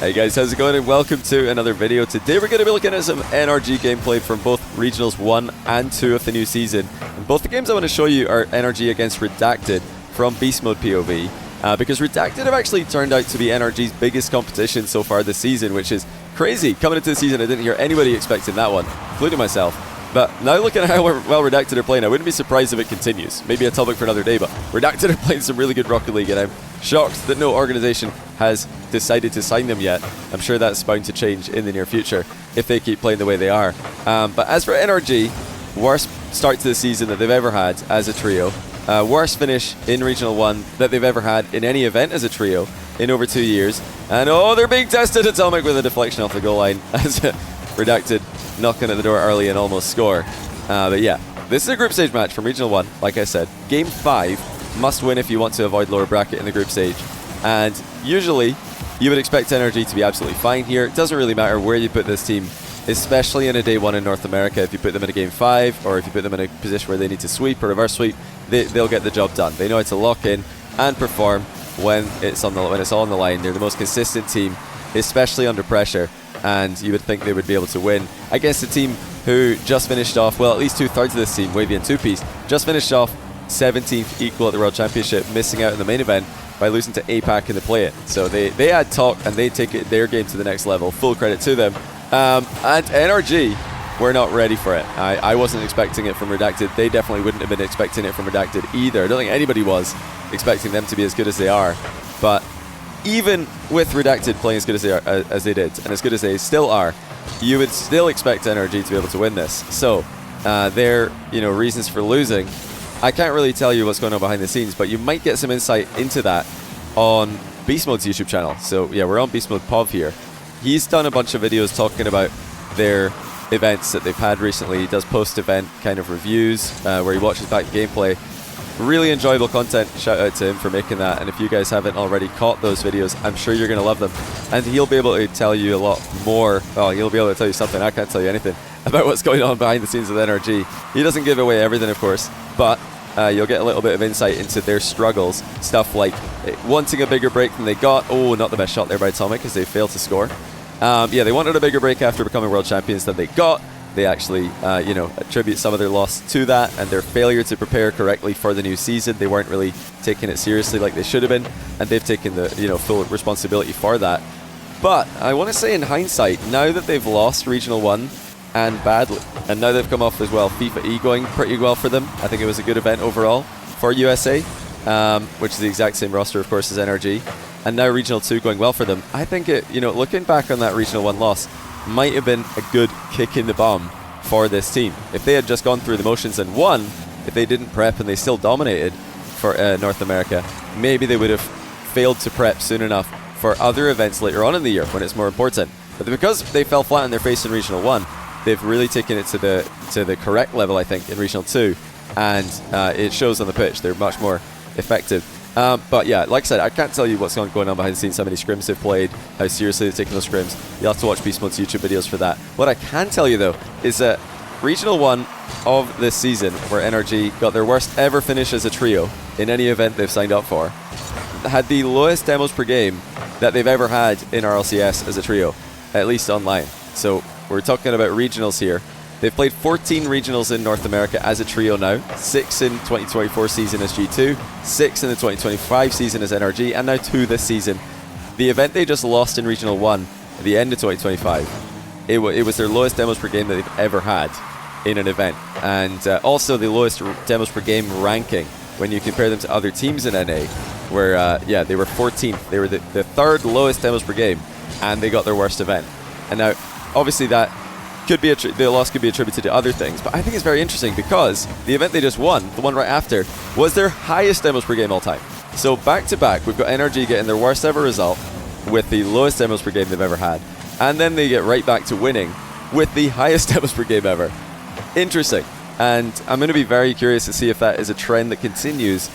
Hey guys, how's it going, and welcome to another video. Today we're going to be looking at some NRG gameplay from both Regionals 1 and 2 of the new season. And both the games I want to show you are NRG against Redacted from Beast Mode POV. Because Redacted have actually turned out to be NRG's biggest competition so far this season, which is crazy. Coming into the season, I didn't hear anybody expecting that one, including myself. But now looking at how well Redacted are playing, I wouldn't be surprised if it continues. Maybe a topic for another day, but Redacted are playing some really good Rocket League, and I'm shocked that no organization has decided to sign them yet. I'm sure that's bound to change in the near future if they keep playing the way they are. But as for NRG, worst start to the season that they've ever had as a trio. Worst finish in Regional 1 that they've ever had in any event as a trio in over 2 years. And oh, they're being tested. Atomic with a deflection off the goal line as Redacted knocking at the door early and almost score. But yeah, this is a group stage match from Regional 1, like I said. Game 5, must win if you want to avoid lower bracket in the group stage. And usually, you would expect NRG to be absolutely fine here. It doesn't really matter where you put this team, especially in a day 1 in North America. If you put them in a game 5, or if you put them in a position where they need to sweep or reverse sweep, they'll get the job done. They know how to lock in and perform when it's all on the line. They're the most consistent team, especially under pressure. And you would think they would be able to win against a team who just finished off, well, at least 2/3 of this team, Wavy and 2-Piece, just finished off 17th equal at the World Championship, missing out in the main event by losing to APAC in the play-in. So they had talk, and they take their game to the next level. Full credit to them. And NRG were not ready for it. I wasn't expecting it from Redacted. They definitely wouldn't have been expecting it from Redacted either. I don't think anybody was expecting them to be as good as they are. But even with Redacted playing as good as they did, and as good as they still are, you would still expect NRG to be able to win this. So their reasons for losing, I can't really tell you what's going on behind the scenes, but you might get some insight into that on Beast Mode's YouTube channel. So yeah, we're on Beast Mode POV here. He's done a bunch of videos talking about their events that they've had recently. He does post-event kind of reviews where he watches back gameplay. Really enjoyable content. Shout out to him for making that. And if you guys haven't already caught those videos, I'm sure you're going to love them. And he'll be able to tell you a lot more. Well, he'll be able to tell you something. I can't tell you anything about what's going on behind the scenes with NRG. He doesn't give away everything, of course, but you'll get a little bit of insight into their struggles. Stuff like wanting a bigger break than they got. Oh, not the best shot there by Atomic as they failed to score. Yeah, they wanted a bigger break after becoming world champions than they got. They actually, attribute some of their loss to that and their failure to prepare correctly for the new season. They weren't really taking it seriously like they should have been, and they've taken the, full responsibility for that. But I want to say in hindsight, now that they've lost Regional 1 and badly, and now they've come off as well, FIFA E going pretty well for them. I think it was a good event overall for USA, which is the exact same roster, of course, as NRG. And now Regional 2 going well for them. I think it, looking back on that Regional 1 loss, might have been a good kick in the bum for this team. If they had just gone through the motions and won, if they didn't prep and they still dominated for North America, maybe they would have failed to prep soon enough for other events later on in the year when it's more important. But because they fell flat on their face in Regional 1, they've really taken it to the correct level, I think, in Regional 2, and it shows on the pitch. They're much more effective. But yeah, like I said, I can't tell you what's going on behind the scenes, how many scrims they've played, how seriously they've taken those scrims. You'll have to watch Beast Mode's YouTube videos for that. What I can tell you though, is that Regional 1 of this season, where NRG got their worst ever finish as a trio in any event they've signed up for, had the lowest demos per game that they've ever had in RLCS as a trio, at least online. So we're talking about regionals here. They've played 14 regionals in North America as a trio now, 6 in 2024 season as G2, 6 in the 2025 season as NRG, and now 2 this season. The event they just lost in Regional 1 at the end of 2025, it was their lowest demos per game that they've ever had in an event, and also the lowest demos per game ranking when you compare them to other teams in NA, where, yeah, they were 14th. They were the 3rd lowest demos per game, and they got their worst event. And now, obviously that could be the loss could be attributed to other things, but I think it's very interesting because the event they just won, the one right after, was their highest demos per game all time. So back to back, we've got NRG getting their worst ever result with the lowest demos per game they've ever had, and then they get right back to winning with the highest demos per game ever. Interesting, and I'm going to be very curious to see if that is a trend that continues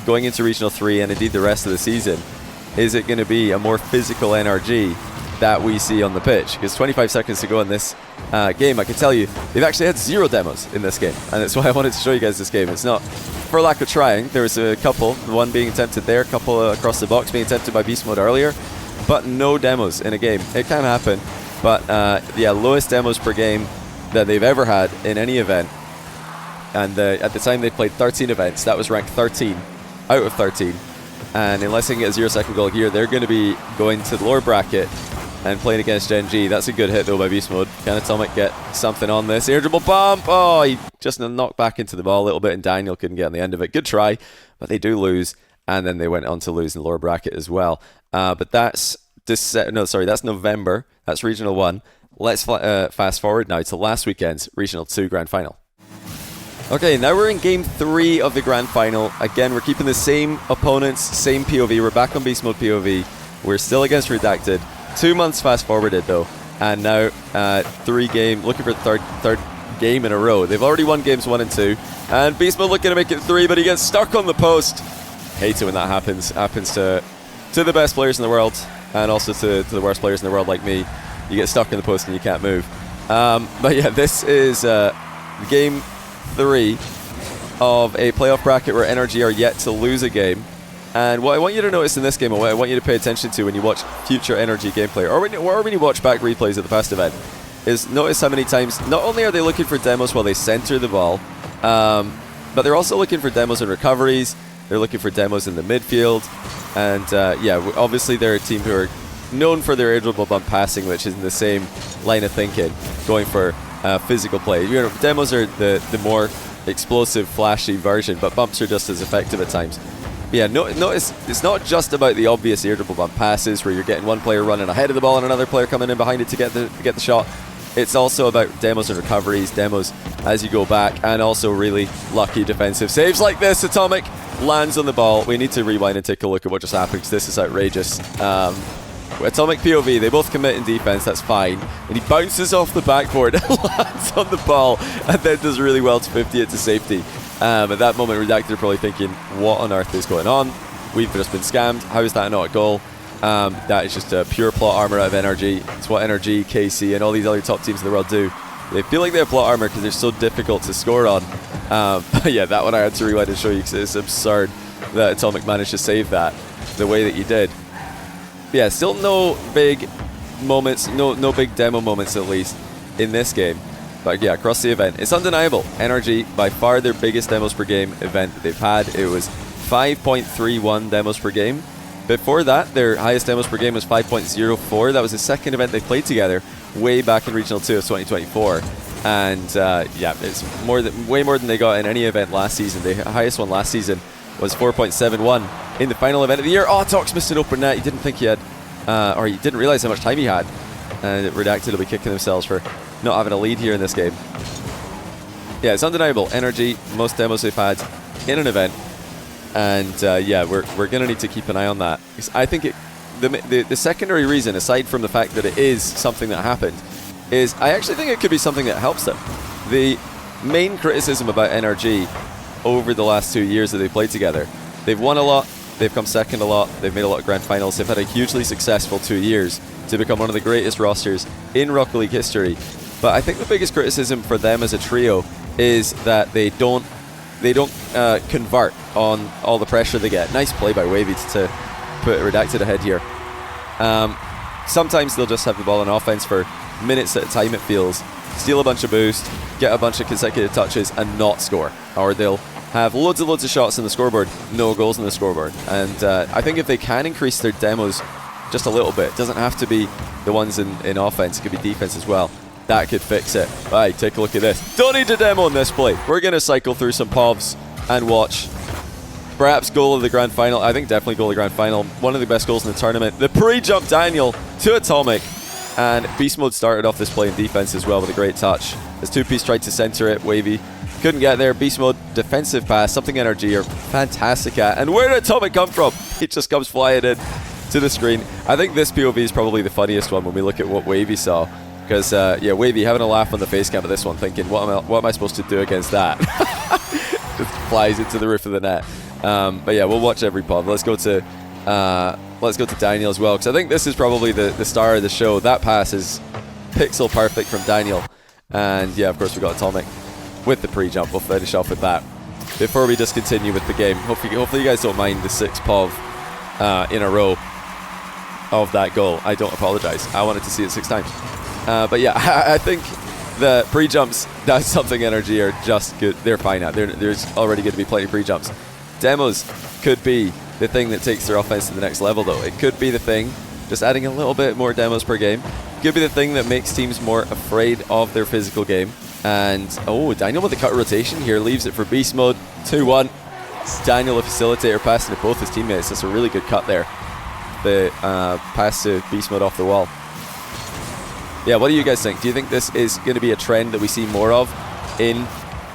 going into Regional 3 and indeed the rest of the season. Is it going to be a more physical NRG that we see on the pitch? Because 25 seconds to go in this game, I can tell you they've actually had 0 demos in this game, and that's why I wanted to show you guys this game. It's not for lack of trying. There was a couple, one being attempted there, a couple across the box being attempted by Beast Mode earlier, but no demos in a game. It can happen, but yeah, lowest demos per game that they've ever had in any event. And at the time they played 13 events, that was ranked 13 out of 13. And unless they can get a 0-second goal here, they're going to be going to the lower bracket and playing against NRG. That's a good hit though by Beast Mode. Can Atomic get something on this? Air dribble bump! Oh, he just knocked back into the ball a little bit, and Daniel couldn't get on the end of it. Good try, but they do lose, and then they went on to lose in the lower bracket as well. But that's that's November. That's Regional 1. Let's fast forward now to last weekend's Regional 2 Grand Final. Okay, now we're in Game 3 of the Grand Final. Again, we're keeping the same opponents, same POV. We're back on Beast Mode POV. We're still against Redacted. 2 months fast forwarded though, and now looking for the third game in a row. They've already won games 1 and 2, and Beast Mode looking to make it 3, but he gets stuck on the post. Hate it when that happens. Happens to the best players in the world, and also to the worst players in the world like me. You get stuck in the post and you can't move. But yeah, this is Game 3 of a playoff bracket where NRG are yet to lose a game. And what I want you to notice in this game, and what I want you to pay attention to when you watch future NRG gameplay, or when you watch back replays of the past event, is notice how many times, not only are they looking for demos while they center the ball, but they're also looking for demos and recoveries, they're looking for demos in the midfield, and yeah, obviously they're a team who are known for their air dribble bump passing, which is in the same line of thinking, going for physical play. You know, demos are the more explosive, flashy version, but bumps are just as effective at times. Yeah, notice it's not just about the obvious air dribble bump passes where you're getting one player running ahead of the ball and another player coming in behind it to get the shot. It's also about demos and recoveries, demos as you go back, and also really lucky defensive saves like this. Atomic lands on the ball. We need to rewind and take a look at what just happened, because this is outrageous. Atomic POV, they both commit in defense, that's fine. And he bounces off the backboard and lands on the ball, and then does really well to 50 it to safety. At that moment, Redacted are probably thinking, what on earth is going on? We've just been scammed. How is that not a goal? That is just a pure plot armor out of NRG. It's what NRG, KC, and all these other top teams in the world do. They feel like they have plot armor because they're so difficult to score on. But yeah, that one I had to rewind and show you because it's absurd that Atomic managed to save that the way that he did. But yeah, still no big moments, no big demo moments at least in this game. But yeah, across the event, it's undeniable. NRG, by far their biggest demos per game event that they've had. It was 5.31 demos per game. Before that, their highest demos per game was 5.04. That was the second event they played together, way back in Regional 2 of 2024. And yeah, it's way more than they got in any event last season. The highest one last season was 4.71 in the final event of the year. Oh, Tox missed an open net. He didn't think he had, or he didn't realize how much time he had. And Redacted will be kicking themselves for not having a lead here in this game. Yeah, it's undeniable. NRG, most demos they've had in an event. And yeah, we're going to need to keep an eye on that. Because I think the secondary reason, aside from the fact that it is something that happened, is I actually think it could be something that helps them. The main criticism about NRG over the last 2 years that they've played together, they've won a lot, they've come second a lot, they've made a lot of grand finals, they've had a hugely successful 2 years to become one of the greatest rosters in Rocket League history. But I think the biggest criticism for them as a trio is that they don't convert on all the pressure they get. Nice play by Wavy to put Redacted ahead here. Sometimes they'll just have the ball on offense for minutes at a time, it feels, steal a bunch of boost, get a bunch of consecutive touches and not score. Or they'll have loads of shots on the scoreboard, no goals on the scoreboard. And I think if they can increase their demos just a little bit, it doesn't have to be the ones in offense, it could be defense as well. That could fix it. Right, take a look at this. Don't need to demo on this play. We're going to cycle through some POVs and watch. Perhaps goal of the grand final. I think definitely goal of the grand final. One of the best goals in the tournament. The pre-jump Daniel to Atomic. And Beast Mode started off this play in defense as well with a great touch. As 2-piece tried to center it, Wavy couldn't get there. Beast Mode defensive pass, something NRG are fantastic at. And where did Atomic come from? He just comes flying in to the screen. I think this POV is probably the funniest one when we look at what Wavy saw. Because, yeah, Wavy having a laugh on the face cam of this one, thinking, what am I supposed to do against that? Just flies into the roof of the net. But yeah, we'll watch every POV. Let's go to Daniel as well, because I think this is probably the star of the show. That pass is pixel perfect from Daniel. And yeah, of course, we got Atomic with the pre-jump. We'll finish off with that before we just continue with the game. Hopefully you guys don't mind the 6 POV in a row. of that goal. I don't apologize. I wanted to see it 6 times. But yeah, I think the pre-jumps, that's something NRG are just good. They're fine at. There's already going to be plenty of pre-jumps. Demos could be the thing that takes their offense to the next level, though. It could be the thing, just adding a little bit more demos per game, could be the thing that makes teams more afraid of their physical game. And, Daniel with the cut rotation here leaves it for beast mode. 2-1. Daniel, a facilitator, passing to both his teammates. That's a really good cut there. The pass to beast mode off the wall. Yeah, what do you guys think? Do you think this is going to be a trend that we see more of in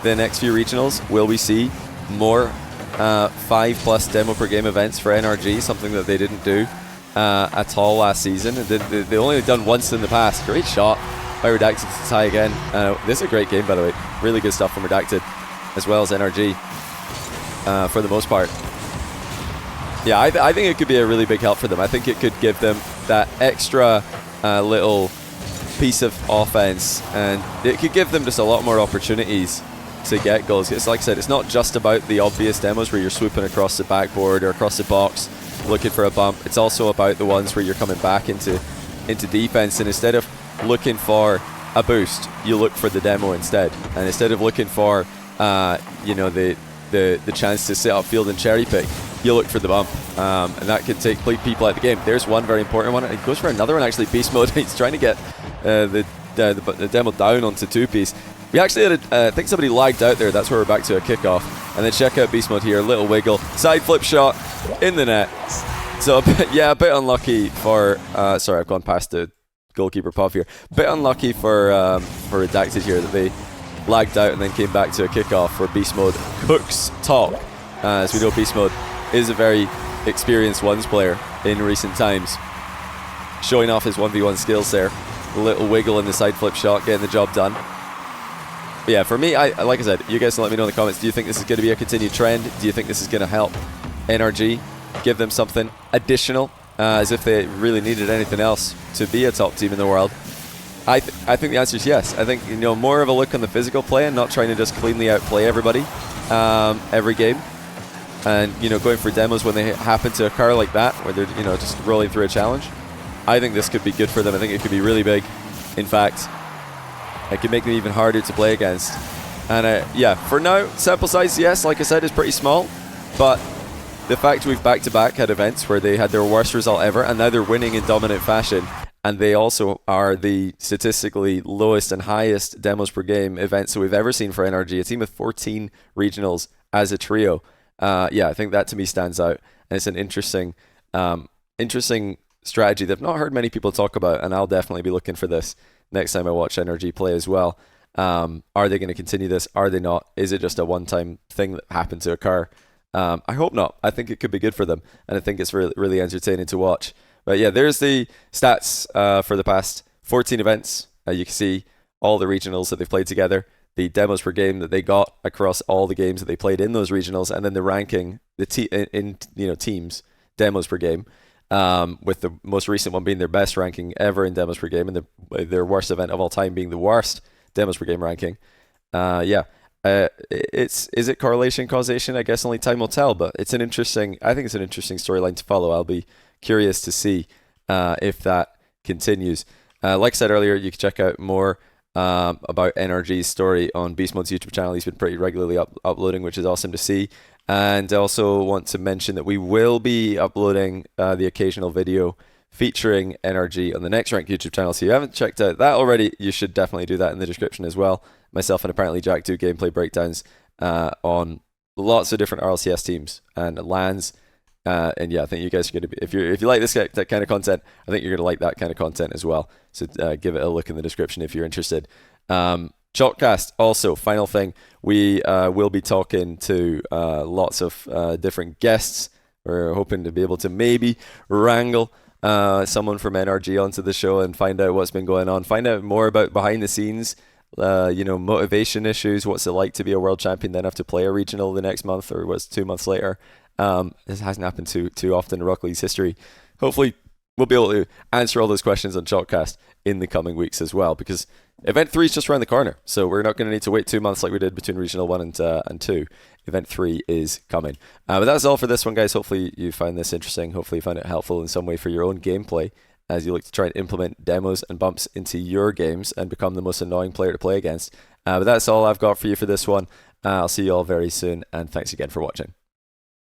the next few regionals? Will we see more 5+ demo per game events for NRG, something that they didn't do at all last season? They only done once in the past. Great shot by Redacted to tie again. This is a great game, by the way. Really good stuff from Redacted, as well as NRG for the most part. Yeah, I think it could be a really big help for them. I think it could give them that extra little piece of offense, and it could give them just a lot more opportunities to get goals. It's like I said, it's not just about the obvious demos where you're swooping across the backboard or across the box looking for a bump. It's also about the ones where you're coming back into defense, and instead of looking for a boost, you look for the demo instead. And instead of looking for the chance to sit upfield and cherry pick, you look for the bump, and that could take people out of the game. There's one very important one. It goes for another one, actually. Beast mode. He's trying to get the demo down onto 2-piece. We actually had I think somebody lagged out there. That's where we're back to a kickoff. And then check out beast mode here. Little wiggle, side flip shot in the net. So a bit unlucky for. Sorry, I've gone past the goalkeeper puff here. Bit unlucky for Redacted here that they lagged out and then came back to a kickoff for beast mode. Cooks talk. As we know, beast mode is a very experienced ones player in recent times, showing off his 1v1 skills there. A little wiggle in the side flip shot, getting the job done. But yeah, for me, like I said, you guys can let me know in the comments. Do you think this is going to be a continued trend? Do you think this is going to help NRG, give them something additional, as if they really needed anything else to be a top team in the world? I think the answer is yes. I think more of a look on the physical play and not trying to just cleanly outplay everybody every game. And going for demos when they happen to occur like that, where they're just rolling through a challenge. I think this could be good for them. I think it could be really big. In fact, it could make them even harder to play against. And yeah, for now, sample size, yes, like I said, is pretty small. But the fact we've back-to-back had events where they had their worst result ever, and now they're winning in dominant fashion, and they also are the statistically lowest and highest demos per game events that we've ever seen for NRG, a team with 14 regionals as a trio. Yeah, I think that to me stands out, and it's an interesting strategy that I've not heard many people talk about, and I'll definitely be looking for this next time I watch NRG play as well. Are they going to continue this? Are they not? Is it just a one-time thing that happened to occur? I hope not. I think it could be good for them, and I think it's really, really entertaining to watch. But yeah, there's the stats for the past 14 events. You can see all the regionals that they've played together, the demos per game that they got across all the games that they played in those regionals, and then the ranking, teams demos per game, with the most recent one being their best ranking ever in demos per game, and their worst event of all time being the worst demos per game ranking. Is it correlation, causation? I guess only time will tell, but I think it's an interesting storyline to follow. I'll be curious to see if that continues. Like I said earlier, you can check out more about NRG's story on Beast Mode's YouTube channel. He's been pretty regularly uploading, which is awesome to see. And I also want to mention that we will be uploading the occasional video featuring NRG on the Next Rank YouTube channel. So if you haven't checked out that already, you should definitely do that in the description as well. Myself and apparently Jack do gameplay breakdowns on lots of different RLCS teams and LANs. And yeah, I think you guys are going to be, if you like that kind of content, I think you're going to like that kind of content as well. So give it a look in the description if you're interested. Chalkcast, also, final thing, we will be talking to lots of different guests. We're hoping to be able to maybe wrangle someone from NRG onto the show and find out what's been going on, find out more about behind the scenes, motivation issues, what's it like to be a world champion, then have to play a regional the next month, or was 2 months later. This hasn't happened too often in Rocket League's history. Hopefully we'll be able to answer all those questions on Chalkcast in the coming weeks as well, because event 3 is just around the corner, so we're not going to need to wait 2 months like we did between regional 1 and 2. Event 3 is coming. But that's all for this one, guys. Hopefully you found this interesting. Hopefully you found it helpful in some way for your own gameplay as you look to try and implement demos and bumps into your games and become the most annoying player to play against. But that's all I've got for you for this one. I'll see you all very soon, and thanks again for watching.